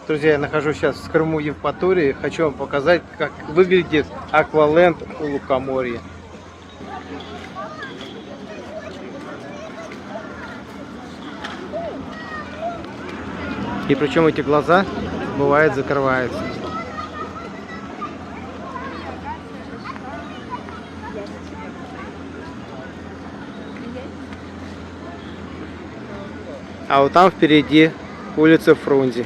Друзья, я нахожусь сейчас в Крыму, Евпатории. Хочу вам показать, как выглядит акваленд у Лукоморья. И причем эти глаза, бывает, закрываются. А вот там впереди улица Фрунзе.